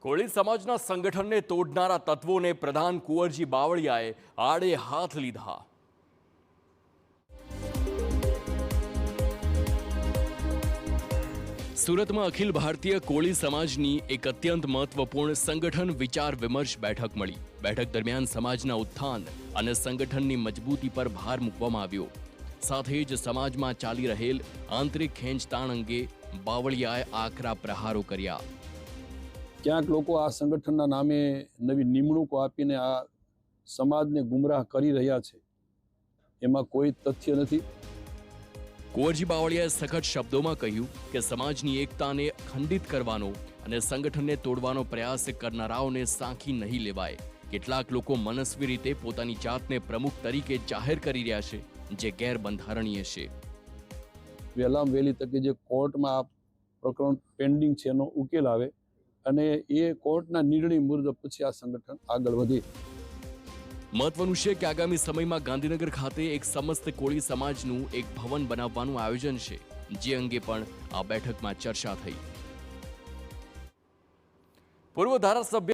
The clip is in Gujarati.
કોળી સમાજના સંગઠનને તોડનારા તત્વોને પ્રધાન કુંવરજી બાવળિયાએ આડે હાથ લીધા। સુરતમાં અખિલ ભારતીય કોળી સમાજની એક અત્યંત મહત્વપૂર્ણ સંગઠન વિચાર વિમર્શ બેઠક મળી। બેઠક દરમિયાન સમાજના ઉત્થાન અને સંગઠનની મજબૂતી પર ભાર મૂકવામાં આવ્યો। સાથે જ સમાજમાં ચાલી રહેલ આંતરિક ખેંચતાણ અંગે બાવળિયાએ આકરા પ્રહારો કર્યા। ક્યાંક લોકો આ સંગઠનના નામે નવી નિમણૂકો આપીને આ સમાજને ગુમરાહ કરી રહ્યા છે, એમાં કોઈ તથ્ય નથી। કુંવરજી બાવળિયાએ સખત શબ્દોમાં કહ્યું કે સમાજની એકતાને ખંડિત કરવાનો અને સંગઠનને તોડવાનો પ્રયાસ કરનારાઓને સાંખી નહીં લેવાય। કેટલાક લોકો મનસ્વી રીતે પોતાની જાતને પ્રમુખ તરીકે જાહેર કરી રહ્યા છે, જે ગેરબંધારણીય છે। વહેલામાં વહેલી તકે જે કોર્ટમાં આ પ્રકરણ પેન્ડિંગ છે એનો ઉકેલ આવે અને એ કોર્ટના નિર્ણય મુજબ પછી આ સંગઠન આગળ વધે। મહત્વનું છે કે આગામી સમયમાં ગાંધીનગર ખાતે એક સમસ્ત કોળી સમાજનું એક ભવન બનાવવાનું આયોજન છે, જે અંગે પણ આ બેઠકમાં ચર્ચા થઈ। પૂર્વ ધારાસભ્ય